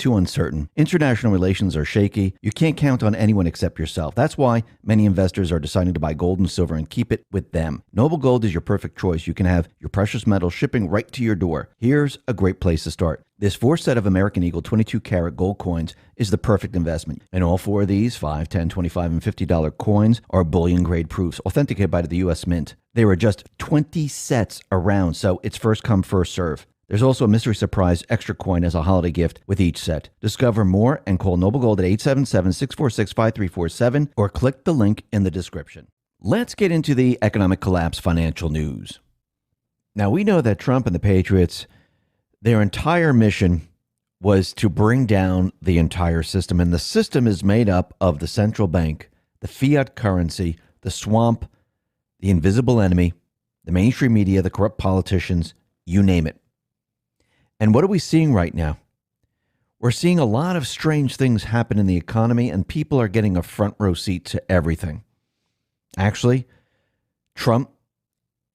too uncertain. International relations are shaky. You can't count on anyone except yourself. That's why many investors are deciding to buy gold and silver and keep it with them. Noble Gold is your perfect choice. You can have your precious metals shipping right to your door. Here's a great place to start. This 4 set of American Eagle 22-karat gold coins is the perfect investment. And all 4 of these, $5, $10, $25, and $50 coins, are bullion-grade proofs, authenticated by the U.S. Mint. There are just 20 sets around, so it's first come, first serve. There's also a mystery surprise extra coin as a holiday gift with each set. Discover more and call Noble Gold at 877-646-5347 or click the link in the description. Let's get into the economic collapse financial news. Now, we know that Trump and the Patriots, their entire mission was to bring down the entire system. And the system is made up of the central bank, the fiat currency, the swamp, the invisible enemy, the mainstream media, the corrupt politicians, you name it. And what are we seeing right now? We're seeing a lot of strange things happen in the economy, and people are getting a front row seat to everything. Actually, Trump,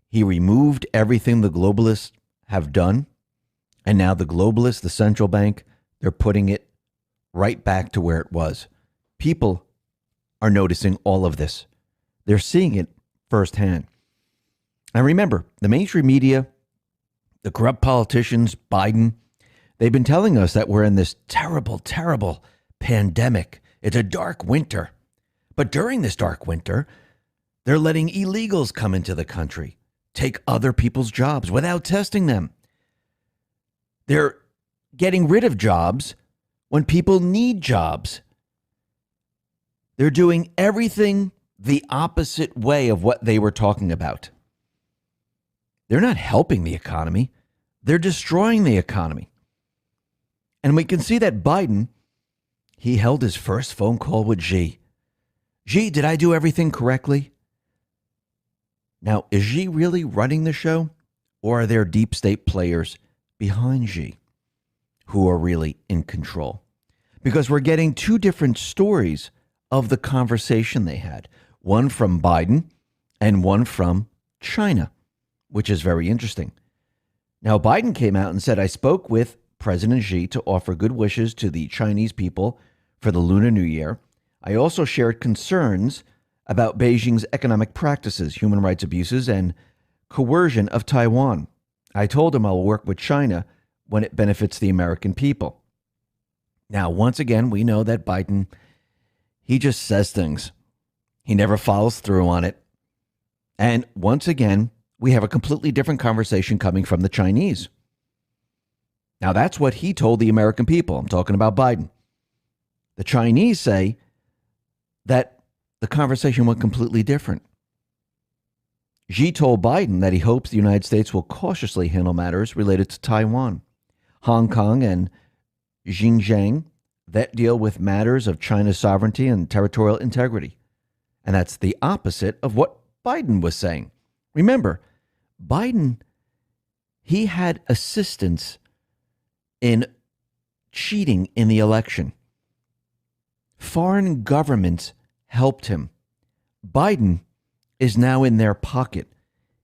he removed everything the globalists have done. And now the globalists, the central bank, they're putting it right back to where it was. People are noticing all of this. They're seeing it firsthand. And remember, the mainstream media, the corrupt politicians, Biden, they've been telling us that we're in this terrible, terrible pandemic. It's a dark winter. But during this dark winter, they're letting illegals come into the country, take other people's jobs without testing them. They're getting rid of jobs when people need jobs. They're doing everything the opposite way of what they were talking about. They're not helping the economy. They're destroying the economy. And we can see that Biden, he held his first phone call with Xi. Xi, did I do everything correctly? Now, is Xi really running the show? Or are there deep state players behind Xi who are really in control? Because we're getting 2 different stories of the conversation they had. One from Biden and one from China, which is very interesting. Now, Biden came out and said, I spoke with President Xi to offer good wishes to the Chinese people for the Lunar New Year. I also shared concerns about Beijing's economic practices, human rights abuses, and coercion of Taiwan. I told him I'll work with China when it benefits the American people. Now, once again, we know that Biden, he just says things. He never follows through on it. And once again, we have a completely different conversation coming from the Chinese. Now, that's what he told the American people. I'm talking about Biden. The Chinese say that the conversation went completely different. Xi told Biden that he hopes the United States will cautiously handle matters related to Taiwan, Hong Kong, and Xinjiang that deal with matters of China's sovereignty and territorial integrity. And that's the opposite of what Biden was saying. Remember, Biden, he had assistance in cheating in the election. Foreign governments helped him. Biden is now in their pocket.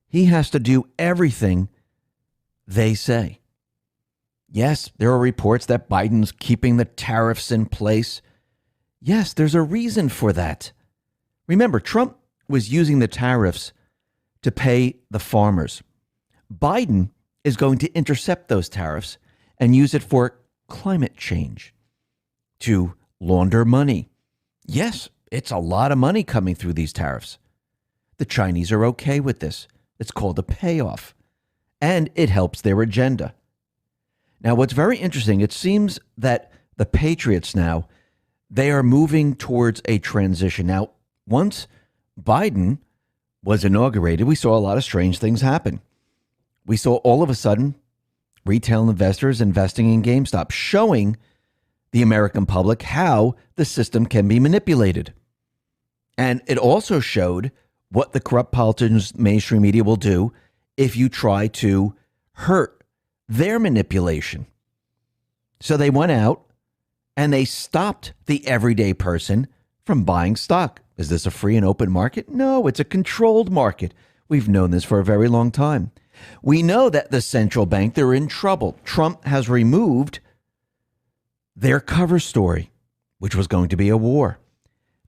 He has to do everything they say. Yes, there are reports that Biden's keeping the tariffs in place. Yes, there's a reason for that. Remember, Trump was using the tariffs to pay the farmers. Biden is going to intercept those tariffs and use it for climate change, to launder money. Yes, it's a lot of money coming through these tariffs. The Chinese are okay with this. It's called a payoff, and it helps their agenda. Now, what's very interesting, it seems that the Patriots now, they are moving towards a transition. Now, once Biden was inaugurated, we saw a lot of strange things happen. We saw all of a sudden retail investors investing in GameStop, showing the American public how the system can be manipulated. And it also showed what the corrupt politicians, mainstream media will do if you try to hurt their manipulation. So they went out and they stopped the everyday person from buying stock. Is this a free and open market? No, it's a controlled market. We've known this for a very long time. We know that the central bank, they're in trouble. Trump has removed their cover story, which was going to be a war.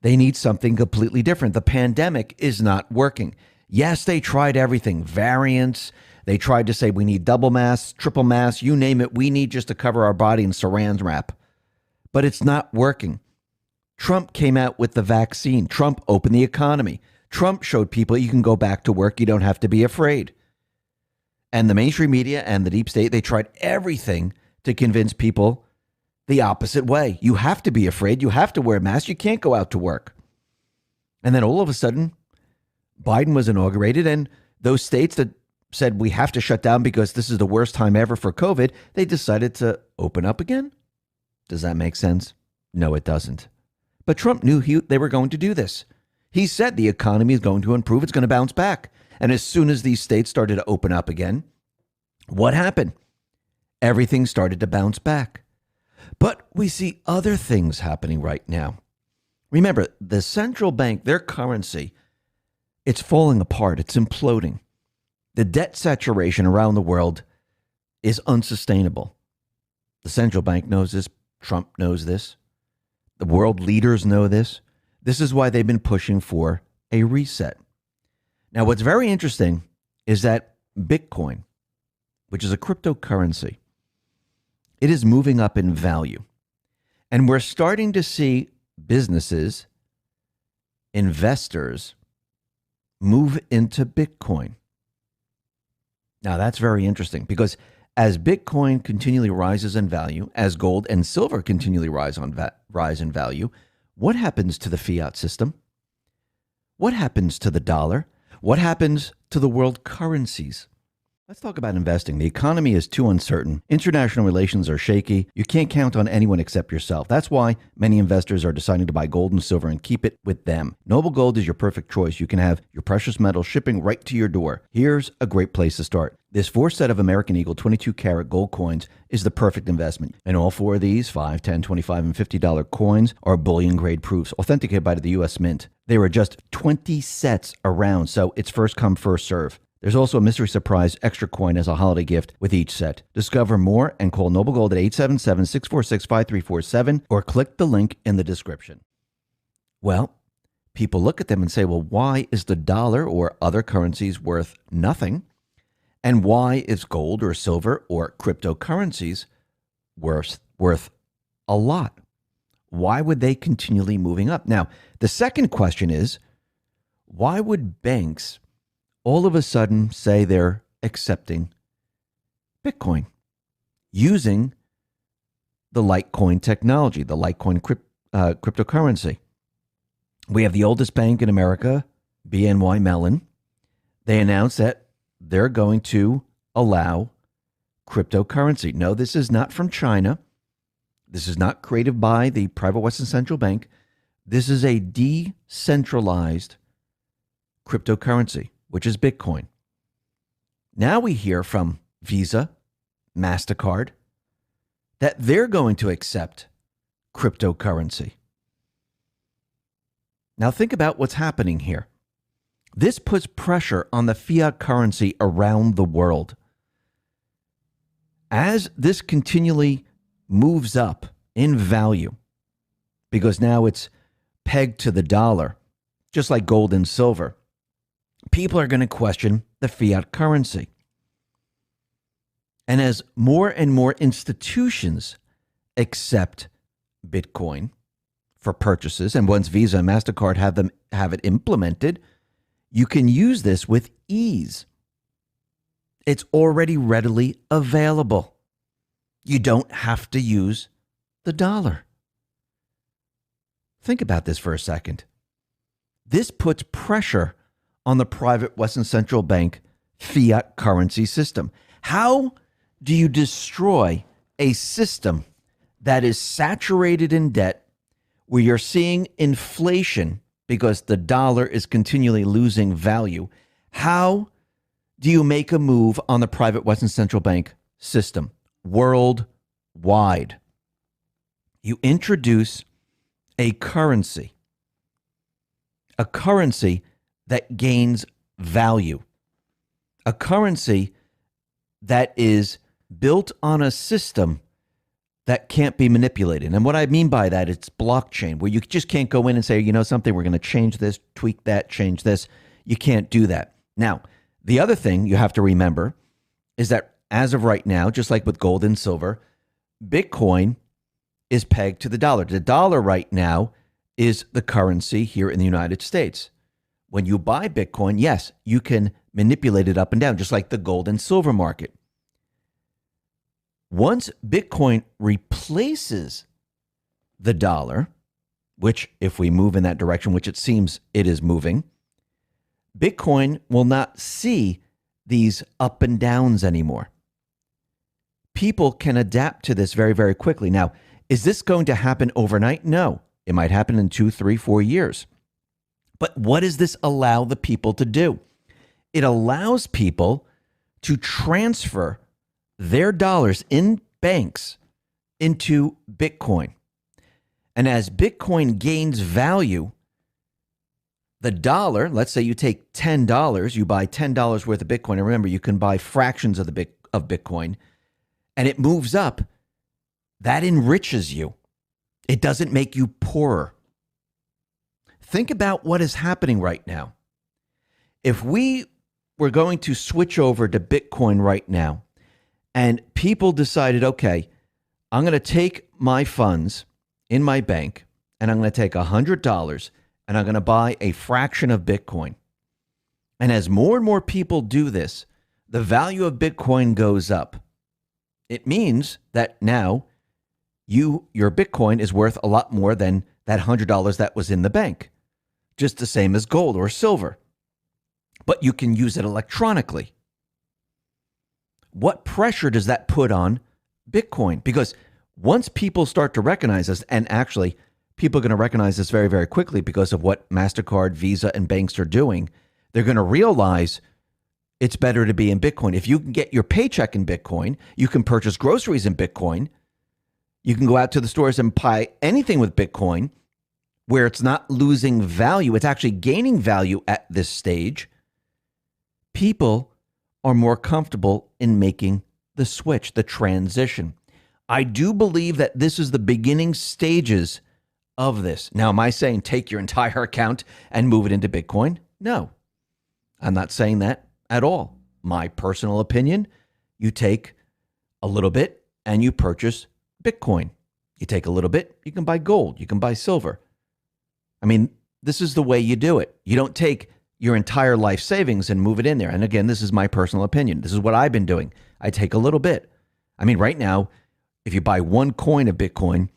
They need something completely different. The pandemic is not working. Yes, they tried everything, variants. They tried to say we need double masks, triple masks, you name it. We need just to cover our body in saran wrap. But it's not working. Trump came out with the vaccine. Trump opened the economy. Trump showed people you can go back to work. You don't have to be afraid. And the mainstream media and the deep state, they tried everything to convince people the opposite way. You have to be afraid. You have to wear a mask. You can't go out to work. And then all of a sudden, Biden was inaugurated, and those states that said we have to shut down because this is the worst time ever for COVID, they decided to open up again. Does that make sense? No, it doesn't. But Trump knew they were going to do this. He said the economy is going to improve. It's going to bounce back. And as soon as these states started to open up again, what happened? Everything started to bounce back. But we see other things happening right now. Remember, the central bank, their currency, it's falling apart. It's imploding. The debt saturation around the world is unsustainable. The central bank knows this. Trump knows this. The world leaders know this. This is why they've been pushing for a reset. Now, what's very interesting is that Bitcoin, which is a cryptocurrency, it is moving up in value. And we're starting to see businesses, investors, move into Bitcoin. Now, that's very interesting because as Bitcoin continually rises in value, as gold and silver continually rise in value, what happens to the fiat system? What happens to the dollar? What happens to the world currencies? Let's talk about investing. The economy is too uncertain. International relations are shaky. You can't count on anyone except yourself. That's why many investors are deciding to buy gold and silver and keep it with them. Noble Gold is your perfect choice. You can have your precious metal shipping right to your door. Here's a great place to start. This 4 set of American Eagle 22-karat gold coins is the perfect investment. And all 4 of these, $5, $10, $25, and $50 coins, are bullion-grade proofs, authenticated by the U.S. Mint. There are just 20 sets around, so it's first come, first serve. There's also a mystery surprise extra coin as a holiday gift with each set. Discover more and call Noble Gold at 877-646-5347 or click the link in the description. Well, people look at them and say, well, why is the dollar or other currencies worth nothing? And why is gold or silver or cryptocurrencies worth a lot? Why would they continually moving up? Now, the second question is, why would banks all of a sudden say they're accepting Bitcoin using the Litecoin technology, the Litecoin cryptocurrency? We have the oldest bank in America, BNY Mellon. They announced that they're going to allow cryptocurrency. No, this is not from China. This is not created by the private Western Central Bank. This is a decentralized cryptocurrency, which is Bitcoin. Now we hear from Visa, MasterCard, that they're going to accept cryptocurrency. Now think about what's happening here. This puts pressure on the fiat currency around the world. As this continually moves up in value, because now it's pegged to the dollar, just like gold and silver, people are going to question the fiat currency. And as more and more institutions accept Bitcoin for purchases, and once Visa and MasterCard have it implemented, you can use this with ease. It's already readily available. You don't have to use the dollar. Think about this for a second. This puts pressure on the private Western Central Bank fiat currency system. How do you destroy a system that is saturated in debt, where you're seeing inflation because the dollar is continually losing value? How do you make a move on the private Western Central Bank system worldwide? You introduce a currency that gains value, a currency that is built on a system that can't be manipulated. And what I mean by that, it's blockchain, where you just can't go in and say, you know something, we're going to change this, tweak that, change this. You can't do that. Now, the other thing you have to remember is that as of right now, just like with gold and silver, Bitcoin is pegged to the dollar. The dollar right now is the currency here in the United States. When you buy Bitcoin, yes, you can manipulate it up and down, just like the gold and silver market. Once Bitcoin replaces the dollar, which if we move in that direction, which it seems it is moving, Bitcoin will not see these up and downs anymore. People can adapt to this very, very quickly. Now, is this going to happen overnight? No. It might happen in 2, 3, 4 years. But what does this allow the people to do? It allows people to transfer their dollars in banks into Bitcoin. And as Bitcoin gains value, the dollar, let's say you take $10, you buy $10 worth of Bitcoin. And remember, you can buy fractions of Bitcoin, and it moves up. That enriches you. It doesn't make you poorer. Think about what is happening right now. If we were going to switch over to Bitcoin right now, and people decided, okay, I'm going to take my funds in my bank and I'm going to take $100 and I'm going to buy a fraction of Bitcoin. And as more and more people do this, the value of Bitcoin goes up. It means that now your Bitcoin is worth a lot more than that $100 that was in the bank. Just the same as gold or silver. But you can use it electronically. What pressure does that put on Bitcoin? Because once people start to recognize this, and actually people are going to recognize this very, very quickly because of what MasterCard, Visa, and banks are doing, they're going to realize it's better to be in Bitcoin. If you can get your paycheck in Bitcoin, you can purchase groceries in Bitcoin, you can go out to the stores and buy anything with Bitcoin where it's not losing value, it's actually gaining value at this stage. People are more comfortable in making the switch, the transition. I do believe that this is the beginning stages of this. Now, am I saying take your entire account and move it into Bitcoin? No, I'm not saying that at all. My personal opinion, you take a little bit and you purchase Bitcoin. You take a little bit, you can buy gold, you can buy silver. I mean, this is the way you do it. You don't take your entire life savings and move it in there. And again, this is my personal opinion. This is what I've been doing. I take a little bit. I mean, right now, if you buy one coin of Bitcoin,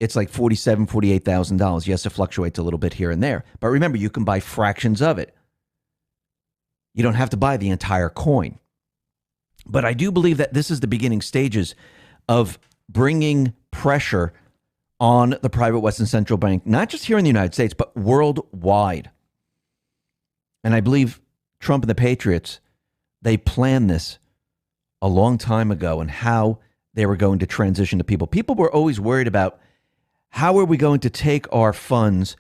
it's like $47,000, $48,000. Yes, it fluctuates a little bit here and there. But remember, you can buy fractions of it. You don't have to buy the entire coin. But I do believe that this is the beginning stages of bringing pressure on the private Western Central Bank, not just here in the United States, but worldwide. And I believe Trump and the Patriots, they planned this a long time ago and how they were going to transition to people. People were always worried about how are we going to take our funds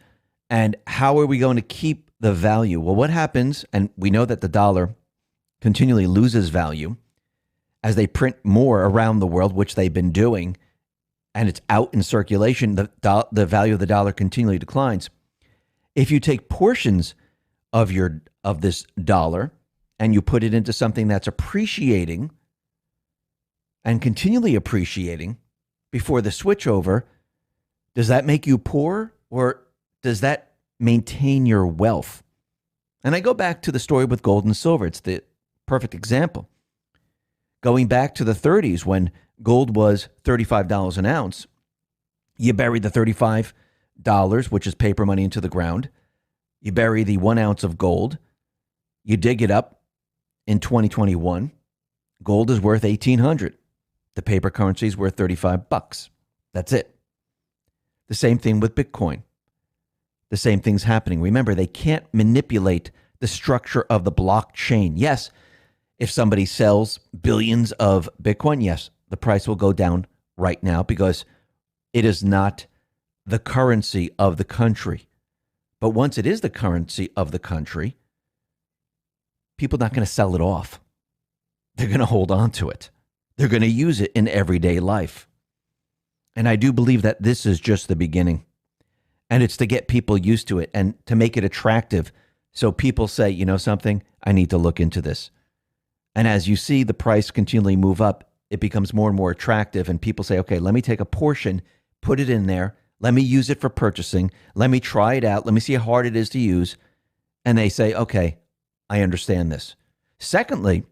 and how are we going to keep the value? Well, what happens, and we know that the dollar continually loses value as they print more around the world, which they've been doing, and it's out in circulation, the value of the dollar continually declines. If you take portions of this dollar and you put it into something that's appreciating and continually appreciating before the switchover, does that make you poor or does that maintain your wealth? And I go back to the story with gold and silver. It's the perfect example. Going back to the 30s when gold was $35 an ounce, you bury the $35, which is paper money, into the ground. You bury the 1 ounce of gold. You dig it up in 2021. Gold is worth $1,800. The paper currency is worth $35. That's it. The same thing with Bitcoin. The same thing's happening. Remember, they can't manipulate the structure of the blockchain. Yes, if somebody sells billions of Bitcoin, yes, the price will go down right now because it is not the currency of the country. But once it is the currency of the country, people are not going to sell it off. They're going to hold on to it. They're going to use it in everyday life. And I do believe that this is just the beginning. And it's to get people used to it and to make it attractive. So people say, you know something, I need to look into this. And as you see the price continually move up, it becomes more and more attractive. And people say, okay, let me take a portion, put it in there. Let me use it for purchasing. Let me try it out. Let me see how hard it is to use. And they say, okay, I understand this. Secondly,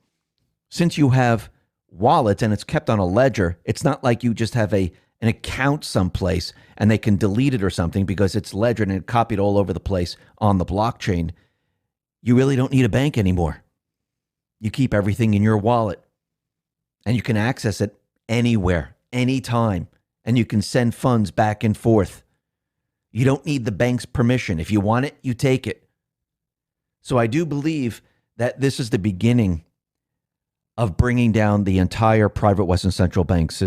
since you have wallets and it's kept on a ledger, it's not like you just have an account someplace and they can delete it or something because it's ledgered and copied all over the place on the blockchain. You really don't need a bank anymore. You keep everything in your wallet and you can access it anywhere, anytime, and you can send funds back and forth. You don't need the bank's permission. If you want it, you take it. So I do believe that this is the beginning of bringing down the entire private Western Central Bank system.